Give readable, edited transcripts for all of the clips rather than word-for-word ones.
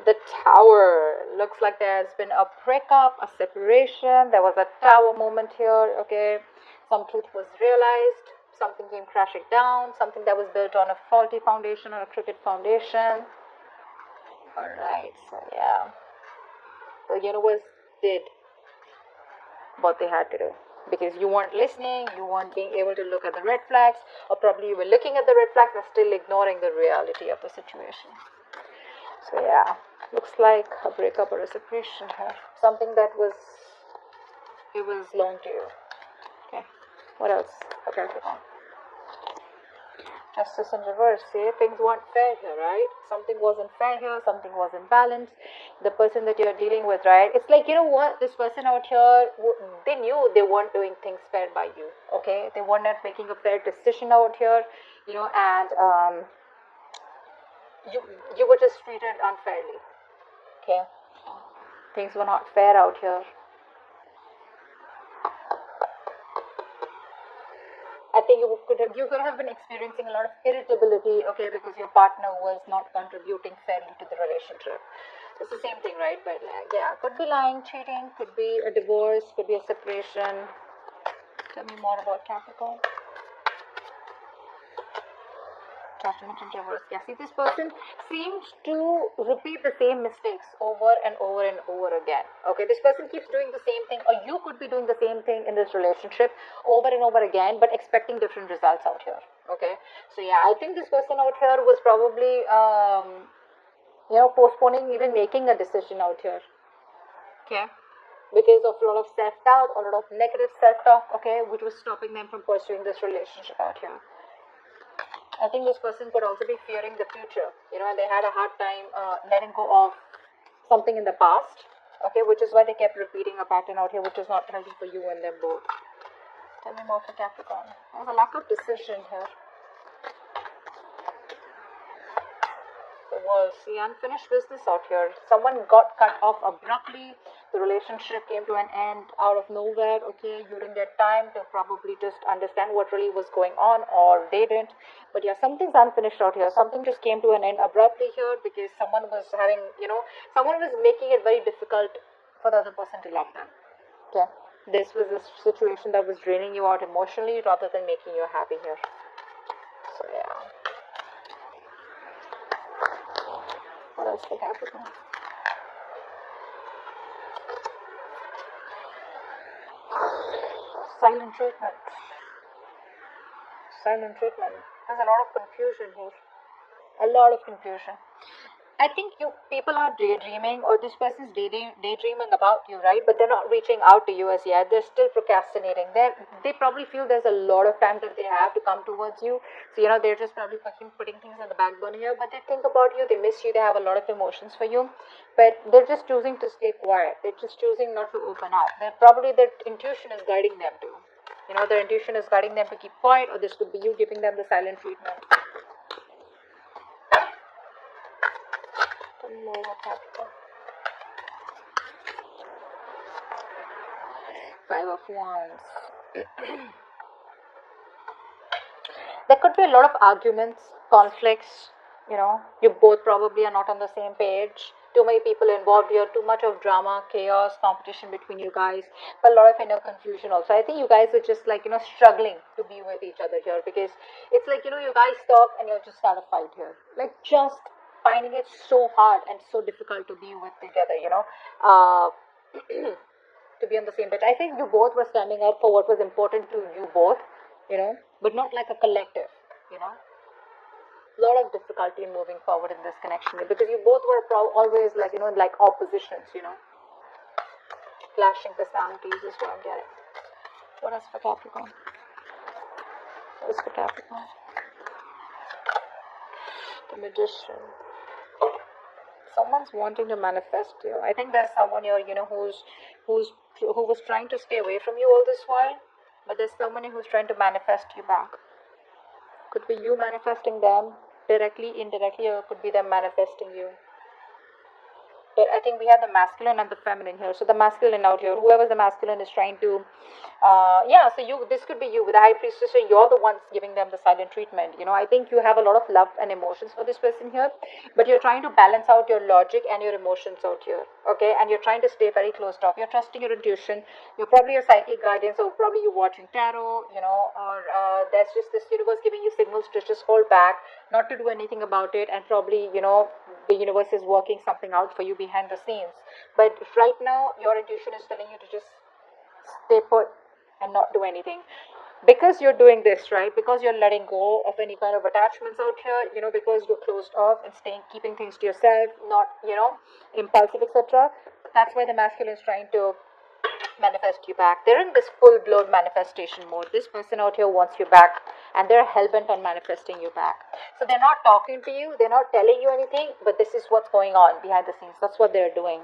The Tower. Looks like there's been a breakup, a separation. There was a Tower moment here, okay? Some truth was realized. Something came crashing down. Something that was built on a faulty foundation or a crooked foundation. Alright, so yeah. The universe did what they had to do. Because you weren't listening, you weren't being able to look at the red flags, or probably you were looking at the red flags and still ignoring the reality of the situation. So yeah, looks like a breakup or a separation here. Something that was, it was long to you. Okay, what else? Okay, Justice in reverse. See, things weren't fair here, right? Something wasn't fair here, something wasn't balanced. The person that you're dealing with, right? It's like, you know what? This person out here, they knew they weren't doing things fair by you, okay? They were not making a fair decision out here, and you were just treated unfairly, okay? Things were not fair out here. I think you could have been experiencing a lot of irritability, okay, because your partner was not contributing fairly to the relationship. It's the same thing, right? But yeah, could be lying, cheating, could be a divorce, could be a separation. Tell me more about Capricorn. Judgment and reverse. Yeah, see, this person seems to repeat the same mistakes over and over and over again. Okay, this person keeps doing the same thing, or you could be doing the same thing in this relationship over and over again, but expecting different results out here. Okay, so yeah, I think this person out here was probably, postponing even making a decision out here. Okay, because of a lot of self-doubt, a lot of negative self-talk, okay, which was stopping them from pursuing this relationship out here. I think this person could also be fearing the future, and they had a hard time letting go of something in the past, okay, which is why they kept repeating a pattern out here, which is not healthy for you and them both. Tell me more for Capricorn. There's a lack of decision here. The World. See, unfinished business out here. Someone got cut off abruptly. The relationship came to an end out of nowhere. Okay, you didn't get time to probably just understand what really was going on, or they didn't. But yeah, something's unfinished out here. Something just came to an end abruptly here because someone was having, someone was making it very difficult for the other person to love them. Okay, this was a situation that was draining you out emotionally rather than making you happy here. So yeah. What else for Capricorn? Silent treatment. Silent treatment. There's a lot of confusion here. A lot of confusion. I think you people are daydreaming, or this person's daydreaming about you, right? But they're not reaching out to you as yet. They're still procrastinating. They probably feel there's a lot of time that they have to come towards you. So they're just probably putting things on the back burner here. But they think about you. They miss you. They have a lot of emotions for you. But they're just choosing to stay quiet. They're just choosing not to open up. They're probably their intuition is guiding them to. Their intuition is guiding them to keep quiet, or this could be you giving them the silent treatment. Five of Wands. There could be a lot of arguments, conflicts. You both probably are not on the same page. Too many people involved here, too much of drama, chaos, competition between you guys, but a lot of inner confusion also. I think you guys are just like, struggling to be with each other here, because it's like, you guys talk and you'll just start a fight here. Like, just finding it so hard and so difficult to be with together, to be on the same page. I think you both were standing up for what was important to you both, but not like a collective, a lot of difficulty in moving forward in this connection, because you both were always like, like oppositions, clashing personalities is what I'm getting. What else for Capricorn? What is for Capricorn? The Magician. Someone's wanting to manifest you. I think there's someone here, who was trying to stay away from you all this while, but there's someone who's trying to manifest you back. Could be you manifesting them directly, indirectly, or could be them manifesting you. But I think we have the masculine and the feminine here. So the masculine out here, whoever the masculine is trying to, yeah. So this could be you with the high priestess. So you're the ones giving them the silent treatment. I think you have a lot of love and emotions for this person here, but you're trying to balance out your logic and your emotions out here. Okay, and you're trying to stay very closed off. You're trusting your intuition. You're probably a psychic guidance, or probably you're watching tarot. Or there's just this universe giving you signals to just hold back, not to do anything about it, and probably the universe is working something out for you behind the scenes. But right now your intuition is telling you to just stay put and not do anything, because you're doing this, right? Because you're letting go of any kind of attachments out here, because you're closed off and keeping things to yourself, not impulsive, etc. That's why the masculine is trying to manifest you back. They're in this full-blown manifestation mode. This person out here wants you back, and they're hell-bent on manifesting you back. So they're not talking to you, they're not telling you anything, but this is what's going on behind the scenes. That's what they're doing.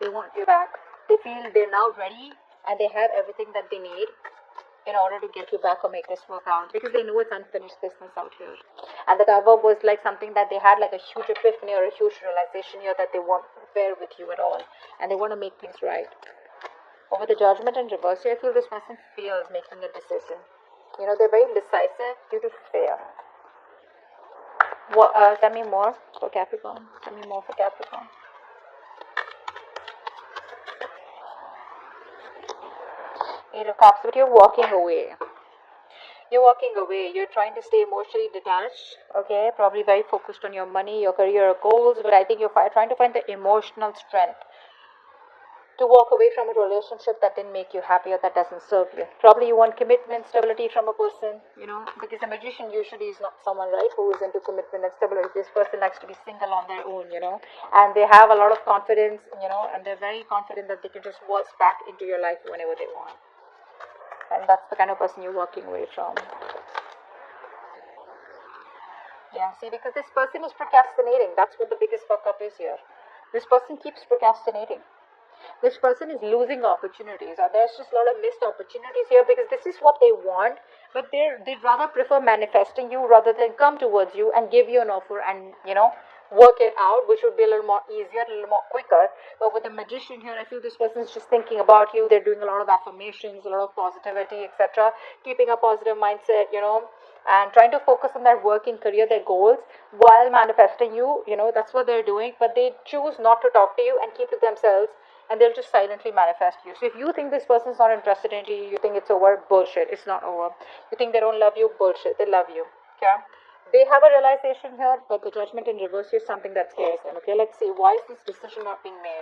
They want you back. They feel they're now ready, and they have everything that they need in order to get you back or make this work out, because they know it's unfinished business out here. And the cover was like something that they had like a huge epiphany or a huge realization here that they won't bear with you at all, and they want to make things right. Over the judgment in reverse, I feel this person fears making a decision. They're very indecisive due to fear. Tell me more for Capricorn. Tell me more for Capricorn. Eight of Cups, but you're walking away. You're walking away. You're trying to stay emotionally detached. Okay, probably very focused on your money, your career, your goals. But I think you're trying to find the emotional strength to walk away from a relationship that didn't make you happy or that doesn't serve you. Probably you want commitment, stability from a person, because a magician usually is not someone, right, who is into commitment and stability. This person likes to be single on their own, and they have a lot of confidence, and they're very confident that they can just waltz back into your life whenever they want. And that's the kind of person you're walking away from. Yeah, see, because this person is procrastinating. That's what the biggest fuck up is here. This person keeps procrastinating. This person is losing opportunities, or there's just a lot of missed opportunities here, because this is what they want, but they'd rather prefer manifesting you rather than come towards you and give you an offer and work it out, which would be a little more easier, a little more quicker. But with the magician here, I feel this person is just thinking about you. They're doing a lot of affirmations, a lot of positivity, etc., keeping a positive mindset, and trying to focus on their working career, their goals, while manifesting you. That's what they're doing, but they choose not to talk to you and keep to themselves, and they'll just silently manifest you. So if you think this person's not interested in you, you think it's over, bullshit. It's not over. You think they don't love you, bullshit. They love you. Okay? They have a realization here, but the judgment in reverse is something that scares them. Okay, let's see. Why is this decision not being made?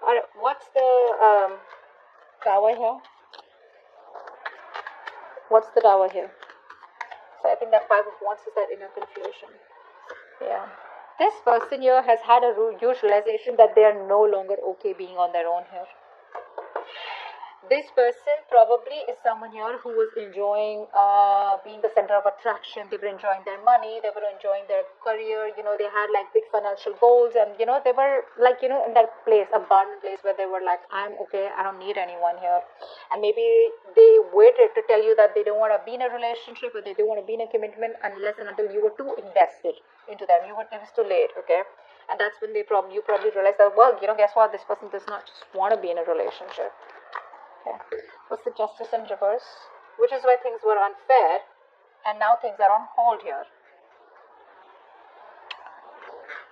Alright, what's the tower here? What's the tower here? So I think that Five of Wands is that inner confusion. Yeah. This person here has had a huge realization that they are no longer okay being on their own here. This person probably is someone here who was enjoying being the center of attraction. They were enjoying their money, they were enjoying their career, they had like big financial goals, and they were like, in that place, abundant place where they were like, I'm okay, I don't need anyone here. And maybe they waited to tell you that they don't want to be in a relationship, or they don't want to be in a commitment unless and until you were too invested into them. It was too late, okay? And that's when you probably realize that, well, guess what, this person does not just want to be in a relationship. Okay. What's the Justice in reverse? Which is why things were unfair, and now things are on hold here.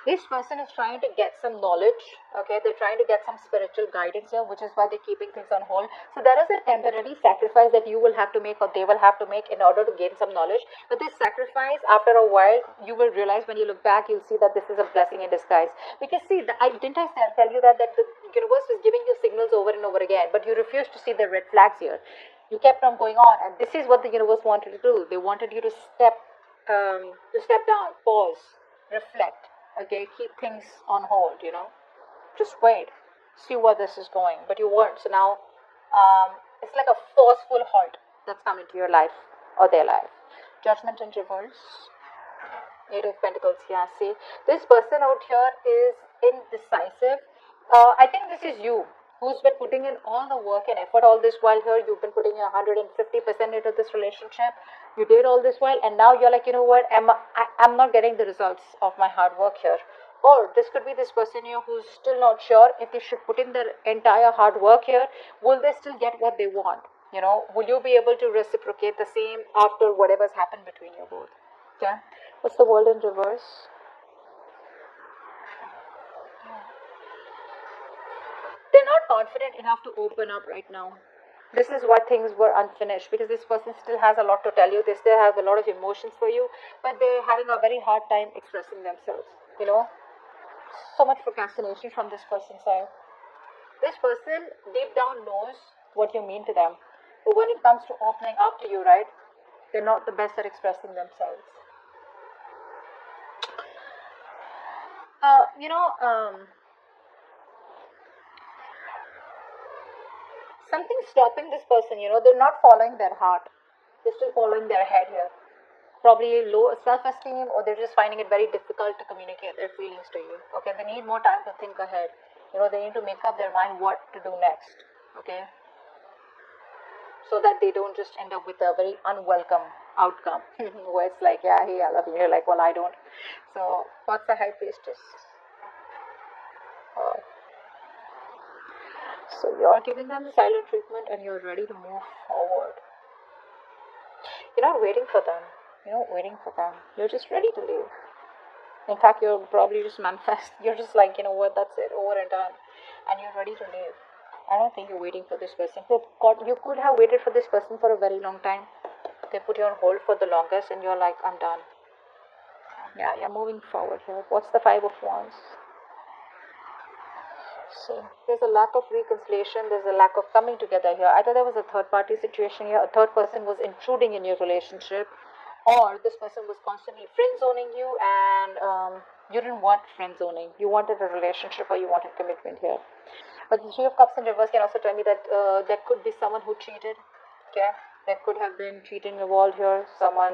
This person is trying to get some knowledge, okay? They're trying to get some spiritual guidance here, which is why they're keeping things on hold. So there is a temporary sacrifice that you will have to make, or they will have to make, in order to gain some knowledge. But this sacrifice, after a while, you will realize, when you look back, you'll see that this is a blessing in disguise. Because see, didn't I tell you that the universe was giving you signals over and over again, but you refused to see the red flags here. You kept on going on, and this is what the universe wanted to do. They wanted you to step down, pause, reflect. Okay, keep things on hold, Just wait, see where this is going. But you weren't. So now, it's like a forceful halt that's come into your life or their life. Judgment in reverse. Eight of Pentacles. Yeah, see, this person out here is indecisive. I think this is you who's been putting in all the work and effort all this while here. You've been putting in 150% into this relationship. You did all this while, and now you're like, you know what, I'm not getting the results of my hard work here. Or this could be this person here who's still not sure if they should put in their entire hard work here. Will they still get what they want? Will you be able to reciprocate the same after whatever's happened between you both? Okay. What's the world in reverse? They're not confident enough to open up right now. This is why things were unfinished, because this person still has a lot to tell you. They still have a lot of emotions for you, but they're having a very hard time expressing themselves. So much procrastination from this person's side. This person deep down knows what you mean to them, but when it comes to opening up to you, right, they're not the best at expressing themselves. uh, you know um, Something's stopping this person. They're not following their heart, they're still following their head here. Probably low self-esteem, or they're just finding it very difficult to communicate their feelings to you. Okay, they need more time to think ahead. They need to make up their mind what to do next. Okay, so that they don't just end up with a very unwelcome outcome where it's like, yeah, hey, I love you. You're like, well, I don't. So what's the high priestess? uh, so you're giving them the silent treatment and you're ready to move forward. You're not waiting for them. You're just ready to leave. In fact, you're probably just manifest. You're just like, what, that's it, over and done. And you're ready to leave. I don't think you're waiting for this person. You could have waited for this person for a very long time. They put you on hold for the longest and you're like, I'm done. Yeah, you're moving forward here. What's the Five of Wands? So there's a lack of reconciliation, there's a lack of coming together here. Either there was a third party situation here, a third person was intruding in your relationship, or this person was constantly friend zoning you, and you didn't want friend zoning. You wanted a relationship or you wanted commitment here. But the Three of Cups in reverse can also tell me that there could be someone who cheated. Okay, there could have been cheating involved here. Someone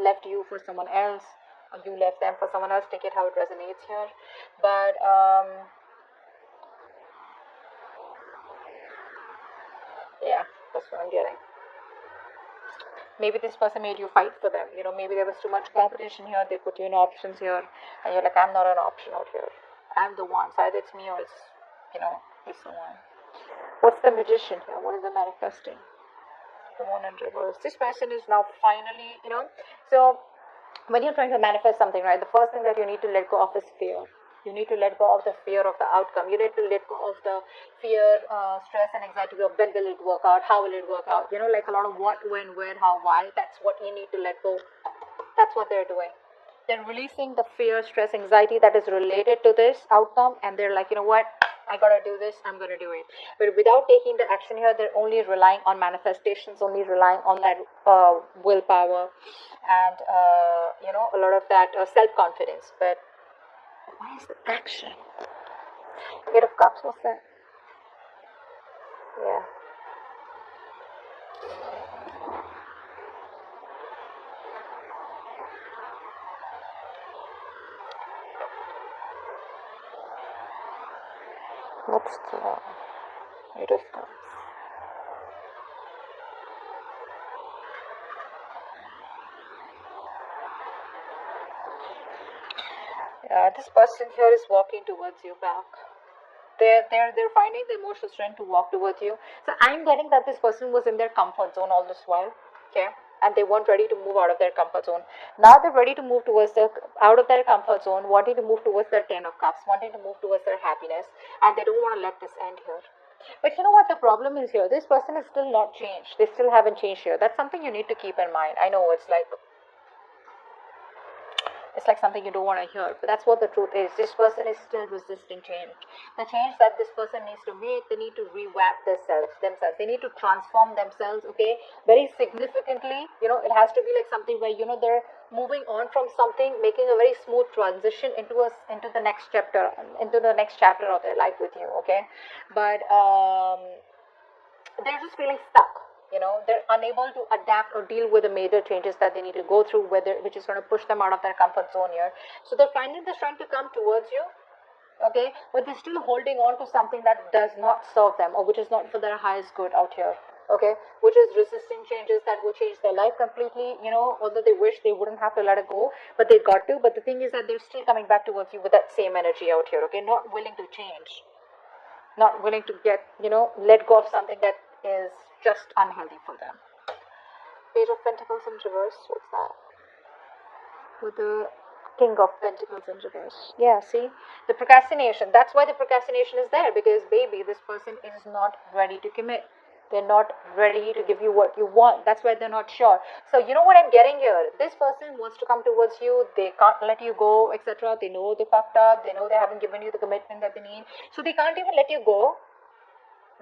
left you for someone else, or you left them for someone else. Take it how it resonates here. But yeah, that's what I'm getting. Maybe this person made you fight for them. Maybe there was too much competition here. They put you in options here, and you're like, I'm not an option out here. I'm the one. So either it's me or it's the one. What's the Magician here? What is the manifesting? The Moon in reverse. This person is now finally, so when you're trying to manifest something, right, the first thing that you need to let go of is fear. You need to let go of the fear of the outcome. You need to let go of the fear, stress, and anxiety of when will it work out, how will it work out. Like a lot of what, when, where, how, why. That's what you need to let go. That's what they're doing. They're releasing the fear, stress, anxiety that is related to this outcome, and they're like, what? I gotta do this, I'm gonna do it. But without taking the action here, they're only relying on manifestations, only relying on that willpower and, a lot of that self confidence. But why is the action? Eight of Cups, what's that? Yeah. What's the Eight of Cups? This person here is walking towards you back. They're finding the emotional strength to walk towards you. So I'm getting that this person was in their comfort zone all this while. Okay. And they weren't ready to move out of their comfort zone. Now they're ready to move towards out of their comfort zone, wanting to move towards their Ten of Cups, wanting to move towards their happiness, and they don't want to let this end here. But you know what the problem is here? This person is still not changed. They still haven't changed here. That's something you need to keep in mind. I know it's like something you don't want to hear, but that's what the truth is. This person is still resisting change. The change that this person needs to make, they need to revamp themselves. They need to transform themselves, okay, very significantly. It has to be like something where, they're moving on from something, making a very smooth transition into the next chapter, of their life with you, okay? But they're just feeling stuck. They're unable to adapt or deal with the major changes that they need to go through, which is going to push them out of their comfort zone here. So they're finding the strength to come towards you, okay, but they're still holding on to something that does not serve them, or which is not for their highest good out here. okay, which is resisting changes that will change their life completely, although they wish they wouldn't have to let it go, but they got to. But the thing is that they're still coming back towards you with that same energy out here, okay, not willing to change, not willing to get, let go of something that is just unhealthy for them. Page of Pentacles in reverse, what's that? With the King of Pentacles in reverse. Yeah, see? The procrastination. That's why the procrastination is there, because, baby, this person is not ready to commit. They're not ready to give you what you want. That's why they're not sure. So, you know what I'm getting here? This person wants to come towards you. They can't let you go, etc. They know they fucked up. They know they haven't given you the commitment that they need. So, they can't even let you go.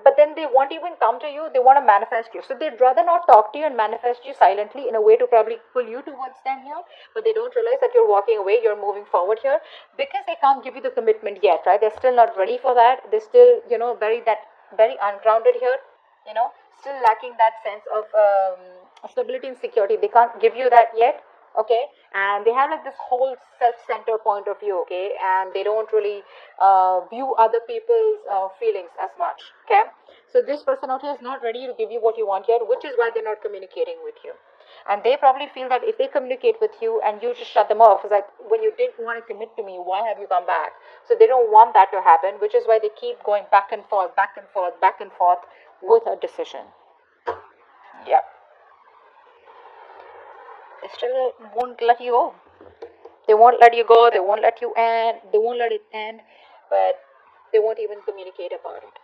But then they won't even come to you. They want to manifest you. So they'd rather not talk to you and manifest you silently in a way to probably pull you towards them here. But they don't realize that you're walking away, you're moving forward here, because they can't give you the commitment yet, right? They're still not ready for that. They're still, very ungrounded here, still lacking that sense of stability and security. They can't give you that yet, okay? And they have like this whole self-centered point of view, okay? And they don't really view other people's feelings as much, okay? So this person out here is not ready to give you what you want yet, which is why they're not communicating with you. And they probably feel that if they communicate with you and you just shut them off, it's like, when you didn't want to commit to me, why have you come back? So they don't want that to happen, which is why they keep going back and forth, back and forth, back and forth with a decision. Yeah. They still won't let you go. They won't let you go. They won't let you end. They won't let it end. But they won't even communicate about it.